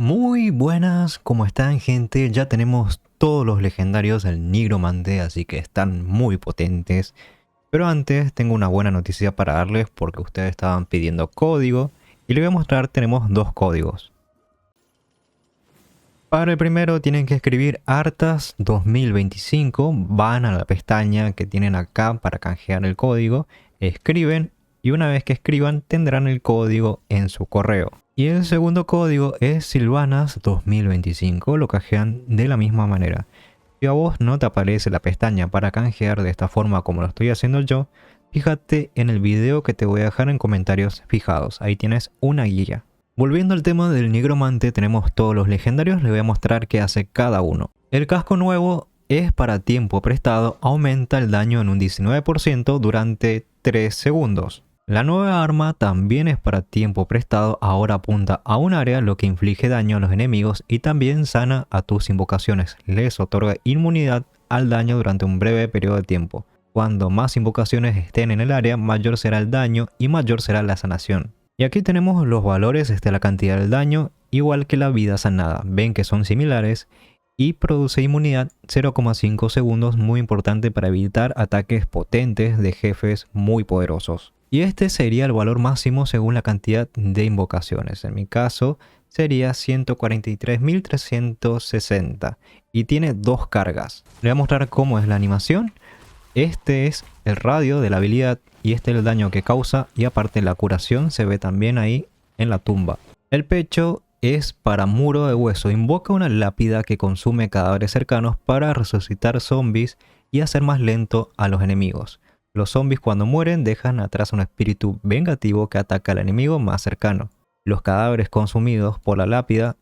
Muy buenas, ¿cómo están, gente? Ya tenemos todos los legendarios del Nigromante, así que están muy potentes. Pero antes tengo una buena noticia para darles porque ustedes estaban pidiendo código y les voy a mostrar, tenemos dos códigos. Para el primero tienen que escribir Artas 2025, van a la pestaña que tienen acá para canjear el código, escriben y una vez que escriban tendrán el código en su correo. Y el segundo código es Silvanas 2025, lo canjean de la misma manera. Si a vos no te aparece la pestaña para canjear de esta forma como lo estoy haciendo yo, fíjate en el video que te voy a dejar en comentarios fijados, ahí tienes una guía. Volviendo al tema del Nigromante, tenemos todos los legendarios, les voy a mostrar qué hace cada uno. El casco nuevo es para tiempo prestado, aumenta el daño en un 19% durante 3 segundos. La nueva arma también es para tiempo prestado, ahora apunta a un área lo que inflige daño a los enemigos y también sana a tus invocaciones. Les otorga inmunidad al daño durante un breve periodo de tiempo. Cuando más invocaciones estén en el área, mayor será el daño y mayor será la sanación. Y aquí tenemos los valores, la cantidad del daño, igual que la vida sanada. Ven que son similares y produce inmunidad 0,5 segundos, muy importante para evitar ataques potentes de jefes muy poderosos. Y este sería el valor máximo según la cantidad de invocaciones. En mi caso sería 143.360 y tiene dos cargas. Le voy a mostrar cómo es la animación. Este es el radio de la habilidad y este es el daño que causa y aparte la curación se ve también ahí en la tumba. El pecho es para muro de hueso, invoca una lápida que consume cadáveres cercanos para resucitar zombies y hacer más lento a los enemigos. Los zombies cuando mueren dejan atrás un espíritu vengativo que ataca al enemigo más cercano. Los cadáveres consumidos por la lápida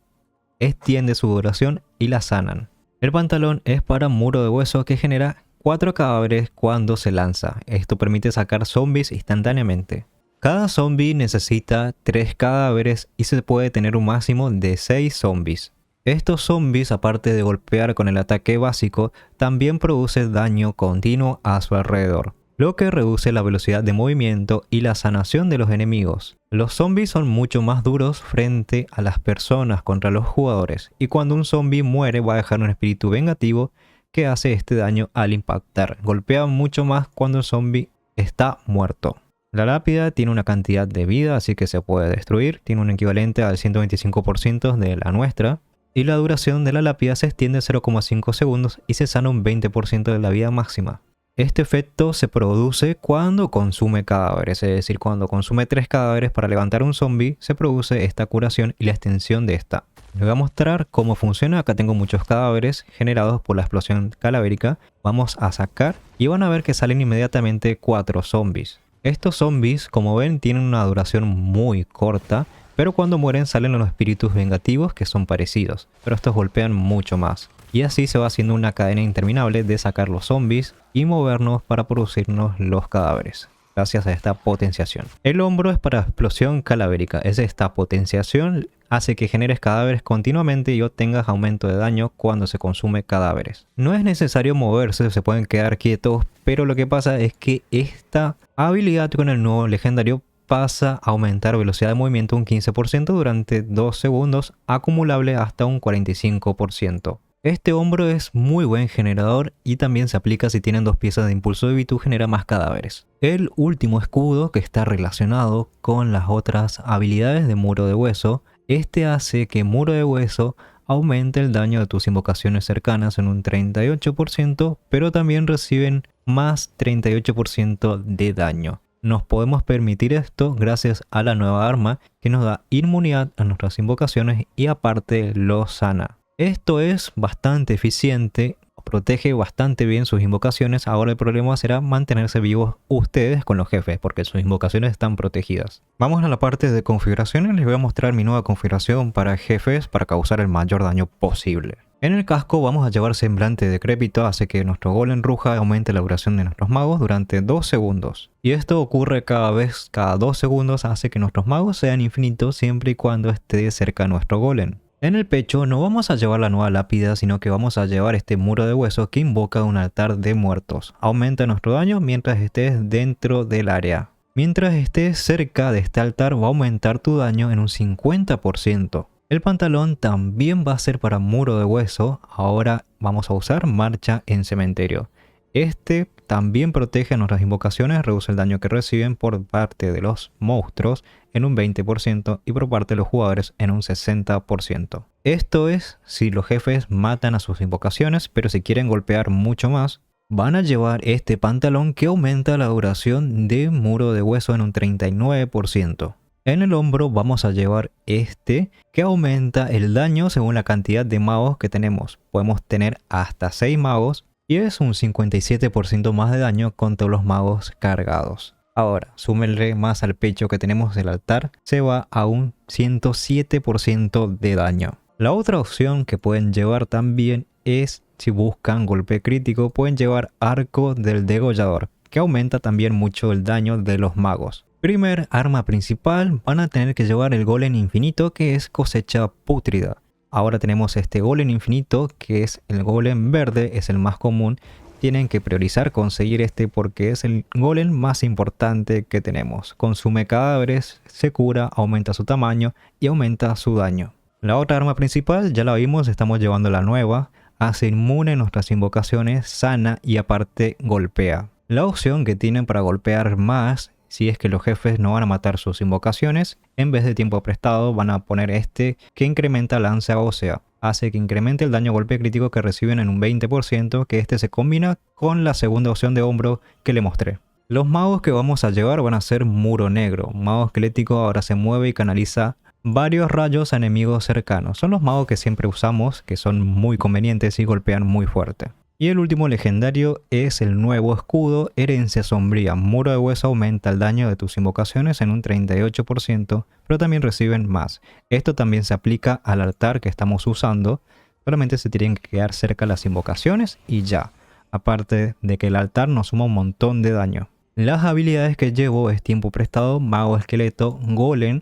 extiende su duración y la sanan. El pantalón es para muro de hueso que genera 4 cadáveres cuando se lanza. Esto permite sacar zombies instantáneamente. Cada zombie necesita 3 cadáveres y se puede tener un máximo de 6 zombies. Estos zombies, aparte de golpear con el ataque básico, también producen daño continuo a su alrededor, lo que reduce la velocidad de movimiento y la sanación de los enemigos. Los zombies son mucho más duros frente a las personas contra los jugadores, y cuando un zombie muere va a dejar un espíritu vengativo que hace este daño al impactar. Golpea mucho más cuando el zombie está muerto. La lápida tiene una cantidad de vida, así que se puede destruir. Tiene un equivalente al 125% de la nuestra. Y la duración de la lápida se extiende 0,5 segundos y se sana un 20% de la vida máxima. Este efecto se produce cuando consume cadáveres, es decir, cuando consume 3 cadáveres para levantar un zombie, se produce esta curación y la extensión de esta. Les voy a mostrar cómo funciona. Acá tengo muchos cadáveres generados por la explosión calabérica. Vamos a sacar y van a ver que salen inmediatamente 4 zombies. Estos zombies, como ven, tienen una duración muy corta, pero cuando mueren salen los espíritus vengativos que son parecidos, pero estos golpean mucho más. Y así se va haciendo una cadena interminable de sacar los zombies y movernos para producirnos los cadáveres, gracias a esta potenciación. El hombro es para explosión calabérica. Esta potenciación hace que generes cadáveres continuamente y obtengas aumento de daño cuando se consume cadáveres. No es necesario moverse, se pueden quedar quietos, pero lo que pasa es que esta habilidad con el nuevo legendario pasa a aumentar velocidad de movimiento un 15% durante 2 segundos, acumulable hasta un 45%. Este hombro es muy buen generador y también se aplica si tienen 2 piezas de impulso de Vitu, genera más cadáveres. El último escudo, que está relacionado con las otras habilidades de muro de hueso, este hace que muro de hueso aumente el daño de tus invocaciones cercanas en un 38%, pero también reciben más 38% de daño. Nos podemos permitir esto gracias a la nueva arma que nos da inmunidad a nuestras invocaciones y aparte lo sana. Esto es bastante eficiente, protege bastante bien sus invocaciones. Ahora el problema será mantenerse vivos ustedes con los jefes, porque sus invocaciones están protegidas. Vamos a la parte de configuraciones. Les voy a mostrar mi nueva configuración para jefes para causar el mayor daño posible. En el casco vamos a llevar semblante decrépito, hace que nuestro golem ruja y aumente la duración de nuestros magos durante 2 segundos. Y esto ocurre cada 2 segundos, hace que nuestros magos sean infinitos siempre y cuando esté cerca nuestro golem. En el pecho no vamos a llevar la nueva lápida, sino que vamos a llevar este muro de hueso que invoca un altar de muertos. Aumenta nuestro daño mientras estés dentro del área. Mientras estés cerca de este altar va a aumentar tu daño en un 50%. El pantalón también va a ser para muro de hueso. Ahora vamos a usar marcha en cementerio. Este también protege a nuestras invocaciones, reduce el daño que reciben por parte de los monstruos en un 20% y por parte de los jugadores en un 60%. Esto es si los jefes matan a sus invocaciones, pero si quieren golpear mucho más, van a llevar este pantalón que aumenta la duración de muro de hueso en un 39%. En el hombro vamos a llevar este que aumenta el daño según la cantidad de magos que tenemos. Podemos tener hasta 6 magos y es un 57% más de daño contra los magos cargados. Ahora, súmenle más al pecho que tenemos el altar, se va a un 107% de daño. La otra opción que pueden llevar también es, si buscan golpe crítico, pueden llevar arco del degollador, que aumenta también mucho el daño de los magos. Primer arma principal, van a tener que llevar el golem infinito, que es cosecha pútrida. Ahora tenemos este golem infinito, que es el golem verde, es el más común. Tienen que priorizar conseguir este porque es el golem más importante que tenemos. Consume cadáveres, se cura, aumenta su tamaño y aumenta su daño. La otra arma principal, ya la vimos, estamos llevando la nueva. Hace inmune nuestras invocaciones, sana y aparte golpea. La opción que tienen para golpear más, si es que los jefes no van a matar sus invocaciones, en vez de tiempo prestado van a poner este que incrementa lanza ósea. Hace que incremente el daño golpe crítico que reciben en un 20%, que este se combina con la segunda opción de hombro que le mostré. Los magos que vamos a llevar van a ser muro negro. Mago esquelético ahora se mueve y canaliza varios rayos a enemigos cercanos. Son los magos que siempre usamos, que son muy convenientes y golpean muy fuerte. Y el último legendario es el nuevo escudo, herencia sombría. Muro de hueso aumenta el daño de tus invocaciones en un 38%, pero también reciben más. Esto también se aplica al altar que estamos usando, solamente se tienen que quedar cerca las invocaciones y ya. Aparte de que el altar nos suma un montón de daño. Las habilidades que llevo es tiempo prestado, mago esqueleto, golem,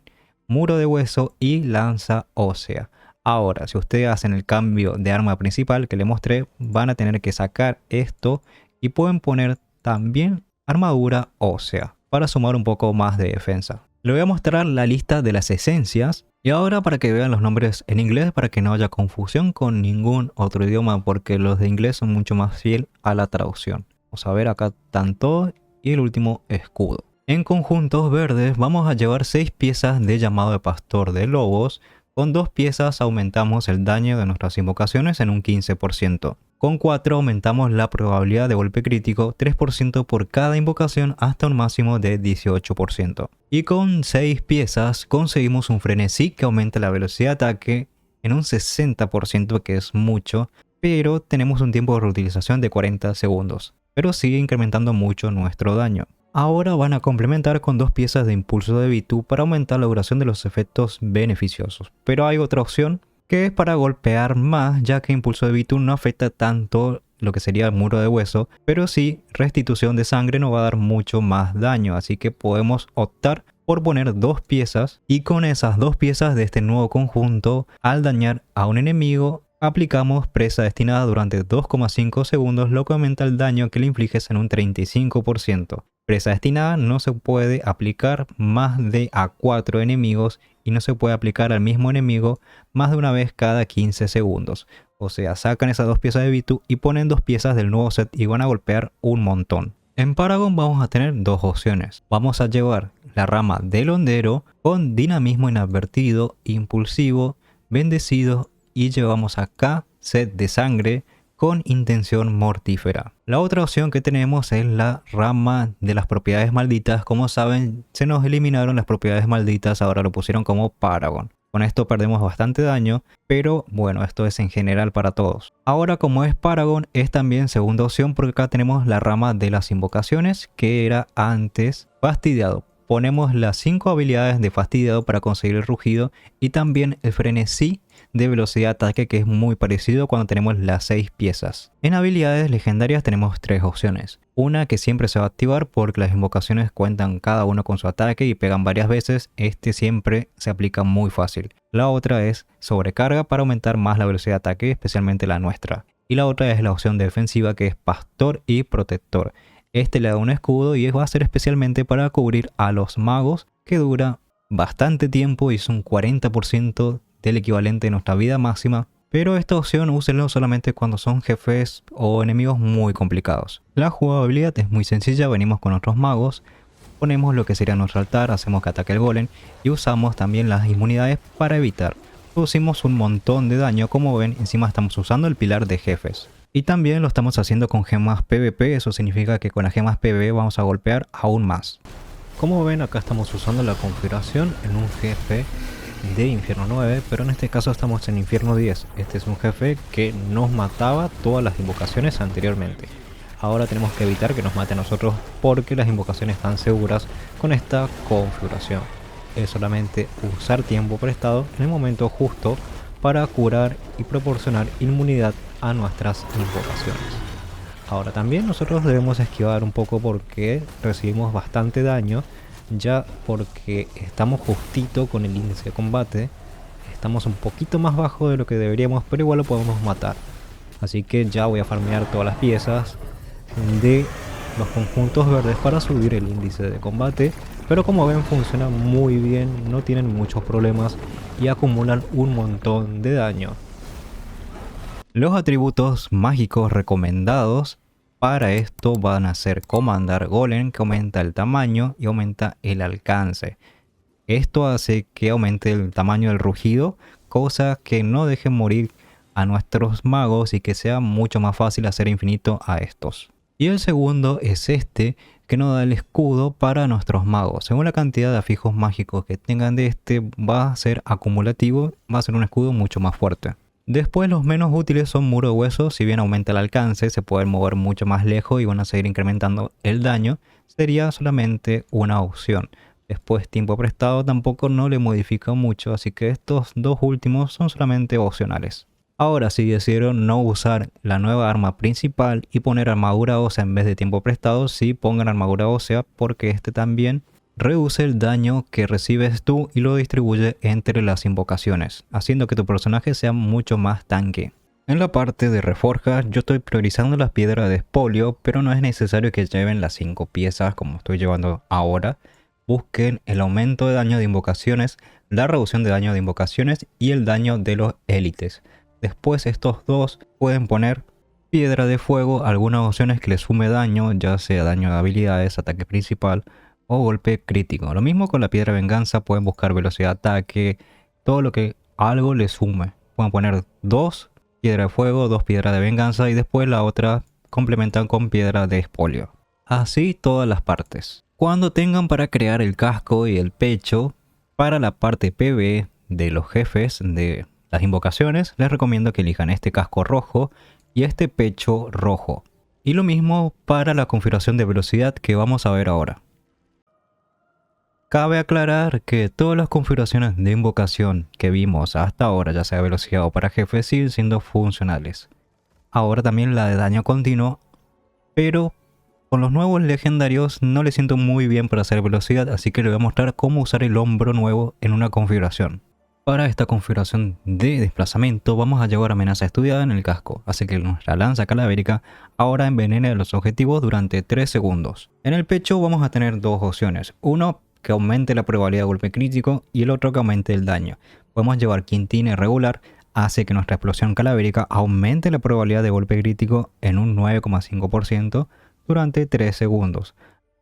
muro de hueso y lanza ósea. Ahora, si ustedes hacen el cambio de arma principal que le mostré, van a tener que sacar esto y pueden poner también armadura ósea para sumar un poco más de defensa. Le voy a mostrar la lista de las esencias y ahora para que vean los nombres en inglés para que no haya confusión con ningún otro idioma porque los de inglés son mucho más fiel a la traducción. Vamos a ver acá tanto y el último escudo. En conjuntos verdes vamos a llevar 6 piezas de llamado de pastor de lobos. Con 2 piezas aumentamos el daño de nuestras invocaciones en un 15%. Con 4 aumentamos la probabilidad de golpe crítico 3% por cada invocación hasta un máximo de 18%. Y con 6 piezas conseguimos un frenesí que aumenta la velocidad de ataque en un 60%, que es mucho, pero tenemos un tiempo de reutilización de 40 segundos. Pero sigue incrementando mucho nuestro daño. Ahora van a complementar con 2 piezas de impulso de Vitu para aumentar la duración de los efectos beneficiosos. Pero hay otra opción que es para golpear más, ya que impulso de Vitu no afecta tanto lo que sería el muro de hueso, pero sí restitución de sangre nos va a dar mucho más daño, así que podemos optar por poner 2 piezas y con esas 2 piezas de este nuevo conjunto, al dañar a un enemigo, aplicamos presa destinada durante 2,5 segundos, lo que aumenta el daño que le infliges en un 35%. Presa destinada no se puede aplicar más de a 4 enemigos y no se puede aplicar al mismo enemigo más de una vez cada 15 segundos. O sea, sacan esas 2 piezas de Vitu y ponen 2 piezas del nuevo set y van a golpear un montón. En Paragon vamos a tener 2 opciones. Vamos a llevar la rama del hondero con dinamismo inadvertido, impulsivo, bendecido y llevamos acá set de sangre con intención mortífera. La otra opción que tenemos es la rama de las propiedades malditas. Como saben, se nos eliminaron las propiedades malditas, ahora lo pusieron como Paragon. Con esto perdemos bastante daño, pero bueno, esto es en general para todos. Ahora, como es Paragon, es también segunda opción porque acá tenemos la rama de las invocaciones que era antes fastidiado. Ponemos las 5 habilidades de fastidiado para conseguir el rugido y también el frenesí de velocidad de ataque, que es muy parecido cuando tenemos las 6 piezas. En habilidades legendarias tenemos 3 opciones. Una que siempre se va a activar porque las invocaciones cuentan cada uno con su ataque y pegan varias veces. Este siempre se aplica muy fácil. La otra es sobrecarga para aumentar más la velocidad de ataque, especialmente la nuestra. Y la otra es la opción defensiva, que es pastor y protector. Este le da un escudo y va a ser especialmente para cubrir a los magos, que dura bastante tiempo y es un 40% del equivalente de nuestra vida máxima. Pero esta opción úsenlo solamente cuando son jefes o enemigos muy complicados. La jugabilidad es muy sencilla, venimos con nuestros magos, ponemos lo que sería nuestro altar, hacemos que ataque el golem y usamos también las inmunidades para evitar. Producimos un montón de daño, como ven, encima estamos usando el pilar de jefes. Y también lo estamos haciendo con gemas PvP, eso significa que con las gemas PvP vamos a golpear aún más. Como ven, acá estamos usando la configuración en un jefe de Infierno 9, pero en este caso estamos en Infierno 10. Este es un jefe que nos mataba todas las invocaciones anteriormente. Ahora tenemos que evitar que nos mate a nosotros porque las invocaciones están seguras con esta configuración. Es solamente usar tiempo prestado en el momento justo para curar y proporcionar inmunidad a nuestras invocaciones. Ahora también nosotros debemos esquivar un poco porque recibimos bastante daño, ya porque estamos justito con el índice de combate, estamos un poquito más bajo de lo que deberíamos, pero igual lo podemos matar. Así que ya voy a farmear todas las piezas de los conjuntos verdes para subir el índice de combate, pero como ven funciona muy bien, no tienen muchos problemas y acumulan un montón de daño. Los atributos mágicos recomendados para esto van a ser Comandar Golem, que aumenta el tamaño y aumenta el alcance. Esto hace que aumente el tamaño del rugido, cosa que no deje morir a nuestros magos y que sea mucho más fácil hacer infinito a estos. Y el segundo es este, que nos da el escudo para nuestros magos. Según la cantidad de afijos mágicos que tengan de este, va a ser acumulativo, va a ser un escudo mucho más fuerte. Después los menos útiles son Muro de Huesos, si bien aumenta el alcance, se pueden mover mucho más lejos y van a seguir incrementando el daño, sería solamente una opción. Después Tiempo Prestado tampoco no le modifica mucho, así que estos dos últimos son solamente opcionales. Ahora si decidieron no usar la nueva arma principal y poner armadura ósea en vez de Tiempo Prestado, sí pongan armadura ósea porque este también reduce el daño que recibes tú y lo distribuye entre las invocaciones, haciendo que tu personaje sea mucho más tanque. En la parte de reforja yo estoy priorizando las piedras de espolio, pero no es necesario que lleven las 5 piezas como estoy llevando ahora. Busquen el aumento de daño de invocaciones, la reducción de daño de invocaciones y el daño de los élites. Después estos dos pueden poner piedra de fuego, algunas opciones que les sume daño, ya sea daño de habilidades, ataque principal o golpe crítico. Lo mismo con la piedra de venganza, pueden buscar velocidad de ataque, todo lo que algo les sume. Pueden poner 2 piedra de fuego, 2 piedras de venganza y después la otra complementan con piedra de espolio. Así todas las partes. Cuando tengan para crear el casco y el pecho, para la parte PvE de los jefes de las invocaciones, les recomiendo que elijan este casco rojo y este pecho rojo. Y lo mismo para la configuración de velocidad que vamos a ver ahora. Cabe aclarar que todas las configuraciones de invocación que vimos hasta ahora, ya sea velocidad o para jefes, siguen siendo funcionales. Ahora también la de daño continuo, pero con los nuevos legendarios no le siento muy bien para hacer velocidad, así que les voy a mostrar cómo usar el hombro nuevo en una configuración. Para esta configuración de desplazamiento vamos a llevar amenaza estudiada en el casco, así que nuestra lanza calavérica ahora envenena a los objetivos durante 3 segundos. En el pecho vamos a tener dos opciones, uno que aumente la probabilidad de golpe crítico y el otro que aumente el daño. Podemos llevar quintina irregular, hace que nuestra explosión calavérica aumente la probabilidad de golpe crítico en un 9,5% durante 3 segundos,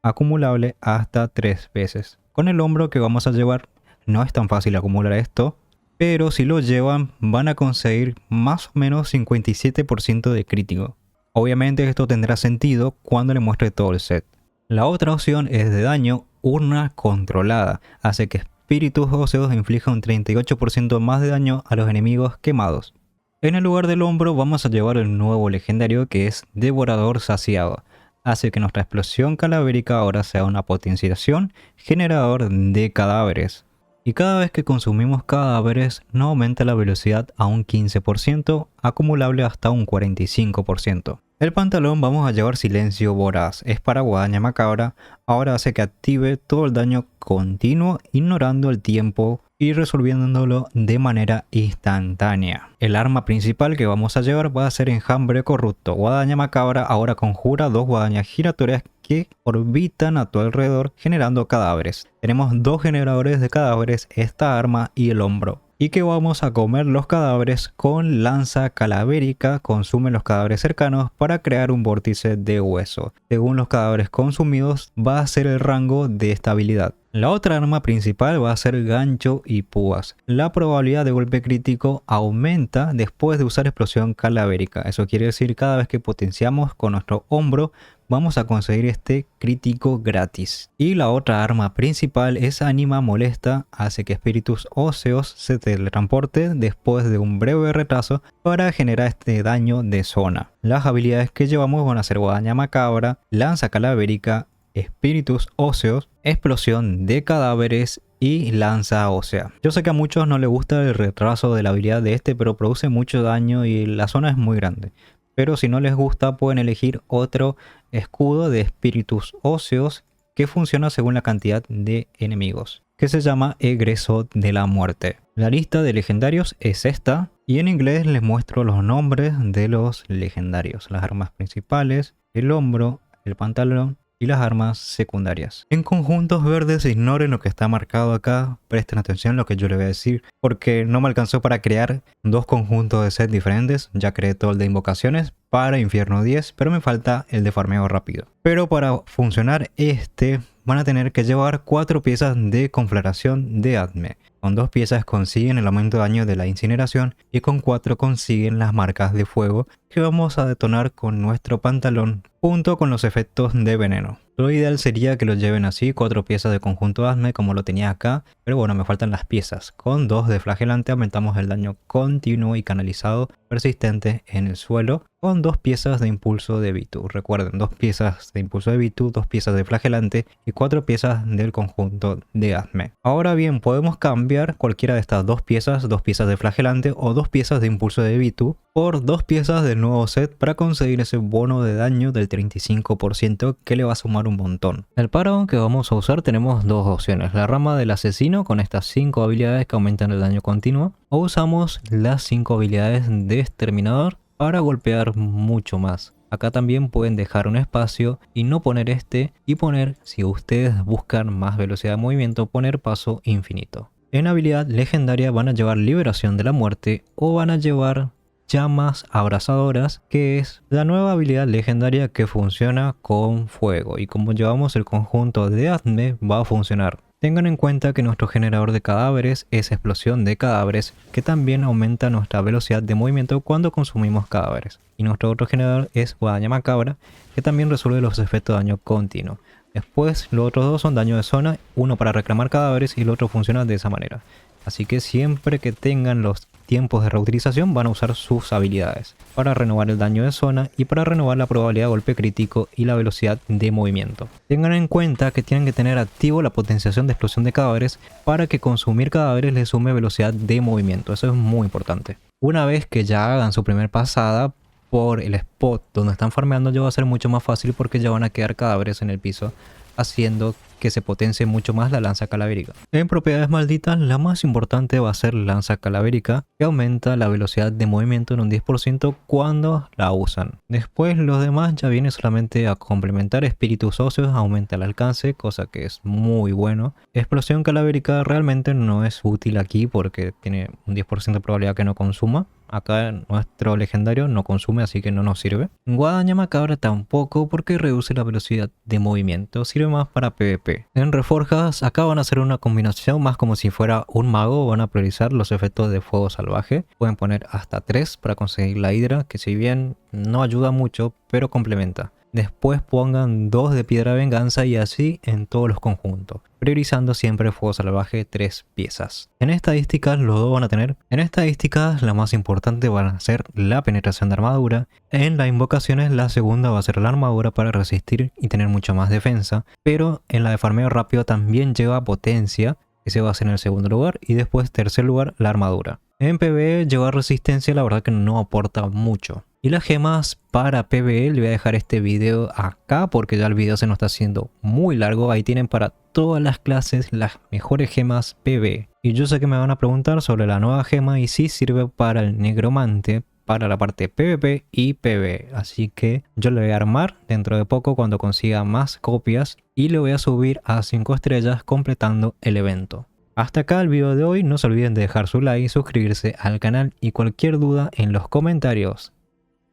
acumulable hasta 3 veces. Con el hombro que vamos a llevar no es tan fácil acumular esto, pero si lo llevan van a conseguir más o menos 57% de crítico. Obviamente esto tendrá sentido cuando le muestre todo el set. La otra opción es de daño, urna controlada, hace que espíritus óseos inflijan un 38% más de daño a los enemigos quemados. En el lugar del hombro vamos a llevar el nuevo legendario que es Devorador Saciado. Hace que nuestra explosión calavérica ahora sea una potenciación generador de cadáveres. Y cada vez que consumimos cadáveres no aumenta la velocidad a un 15%, acumulable hasta un 45%. El pantalón vamos a llevar Silencio Voraz, es para Guadaña Macabra, ahora hace que active todo el daño continuo ignorando el tiempo y resolviéndolo de manera instantánea. El arma principal que vamos a llevar va a ser Enjambre Corrupto. Guadaña Macabra ahora conjura 2 guadañas giratorias que orbitan a tu alrededor generando cadáveres. Tenemos 2 generadores de cadáveres, esta arma y el hombro. y que vamos a comer los cadáveres con lanza calavérica. Consume los cadáveres cercanos para crear un vórtice de hueso. Según los cadáveres consumidos va a ser el rango de esta habilidad. La otra arma principal va a ser gancho y púas. La probabilidad de golpe crítico aumenta después de usar explosión calavérica. Eso quiere decir cada vez que potenciamos con nuestro hombro vamos a conseguir este crítico gratis. Y la otra arma principal es Anima Molesta. Hace que espíritus óseos se teletransporten después de un breve retraso para generar este daño de zona. Las habilidades que llevamos van a ser Guadaña Macabra, Lanza Calavérica, Espíritus Óseos, Explosión de Cadáveres y Lanza Ósea. Yo sé que a muchos no les gusta el retraso de la habilidad de este, pero produce mucho daño y la zona es muy grande. Pero si no les gusta pueden elegir otro escudo de Espíritus Óseos que funciona según la cantidad de enemigos, que se llama Egreso de la Muerte. La lista de legendarios es esta y en inglés les muestro los nombres de los legendarios, las armas principales, el hombro, el pantalón y las armas secundarias. En conjuntos verdes ignoren lo que está marcado acá, presten atención a lo que yo les voy a decir, porque no me alcanzó para crear dos conjuntos de set diferentes. Ya creé todo el de invocaciones para Infierno 10, pero me falta el de farmeo rápido. Pero para funcionar este van a tener que llevar 4 piezas de conflagración de Atme. Con 2 piezas consiguen el aumento de daño de la incineración y con 4 consiguen las marcas de fuego que vamos a detonar con nuestro pantalón junto con los efectos de veneno. Lo ideal sería que lo lleven así, 4 piezas de conjunto Atme como lo tenía acá, pero bueno, me faltan las piezas. Con 2 de flagelante aumentamos el daño continuo y canalizado persistente en el suelo, con 2 piezas de impulso de Vitu. Recuerden, 2 piezas de impulso de Vitu, 2 piezas de flagelante y 4 piezas del conjunto de Atme. Ahora bien, podemos cambiar cualquiera de estas 2 piezas de flagelante o 2 piezas de impulso de Vitu por 2 piezas del nuevo set para conseguir ese bono de daño del 35% que le va a sumar un montón. El paro que vamos a usar tenemos dos opciones: la rama del asesino con estas 5 habilidades que aumentan el daño continuo, o usamos las 5 habilidades de exterminador para golpear mucho más. Acá también pueden dejar un espacio y no poner este, y poner, si ustedes buscan más velocidad de movimiento, poner paso infinito. En habilidad legendaria van a llevar liberación de la muerte o van a llevar llamas abrasadoras, que es la nueva habilidad legendaria que funciona con fuego, y como llevamos el conjunto de Atme va a funcionar. Tengan en cuenta que nuestro generador de cadáveres es explosión de cadáveres, que también aumenta nuestra velocidad de movimiento cuando consumimos cadáveres. Y nuestro otro generador es Guadaña Macabra, que también resuelve los efectos de daño continuo. Después los otros dos son daño de zona, uno para reclamar cadáveres y el otro funciona de esa manera. Así que siempre que tengan los tiempos de reutilización van a usar sus habilidades para renovar el daño de zona y para renovar la probabilidad de golpe crítico y la velocidad de movimiento. Tengan en cuenta que tienen que tener activo la potenciación de explosión de cadáveres para que consumir cadáveres les sume velocidad de movimiento. Eso es muy importante. Una vez que ya hagan su primer pasada por el spot donde están farmeando, ya va a ser mucho más fácil porque ya van a quedar cadáveres en el piso, haciendo que se potencie mucho más la lanza calavérica. En propiedades malditas, la más importante va a ser lanza calavérica, que aumenta la velocidad de movimiento en un 10% cuando la usan. Después los demás ya vienen solamente a complementar. Espíritus óseos aumenta el alcance, cosa que es muy bueno. Explosión calavérica realmente no es útil aquí porque tiene un 10% de probabilidad que no consuma. Acá nuestro legendario no consume, así que no nos sirve. Guadaña Macabra tampoco, porque reduce la velocidad de movimiento, sirve más para PvP. En reforjas acá van a hacer una combinación más como si fuera un mago, van a priorizar los efectos de fuego salvaje. Pueden poner hasta 3 para conseguir la hidra, que si bien no ayuda mucho, pero complementa. Después pongan 2 de piedra de venganza y así en todos los conjuntos, priorizando siempre fuego salvaje 3 piezas. En estadísticas los dos van a tener. En estadísticas la más importante van a ser la penetración de armadura. En las invocaciones la segunda va a ser la armadura para resistir y tener mucha más defensa. Pero en la de farmeo rápido también lleva potencia, ese va a ser en el segundo lugar, y después tercer lugar la armadura. En PvE llevar resistencia la verdad que no aporta mucho. Y las gemas para PvE, le voy a dejar este video acá porque ya el video se nos está haciendo muy largo. Ahí tienen para todas las clases las mejores gemas PvE. Y yo sé que me van a preguntar sobre la nueva gema y sí sirve para el negromante, para la parte PvP y PvE. Así que yo le voy a armar dentro de poco cuando consiga más copias y le voy a subir a 5 estrellas completando el evento. Hasta acá el video de hoy, no se olviden de dejar su like, suscribirse al canal y cualquier duda en los comentarios.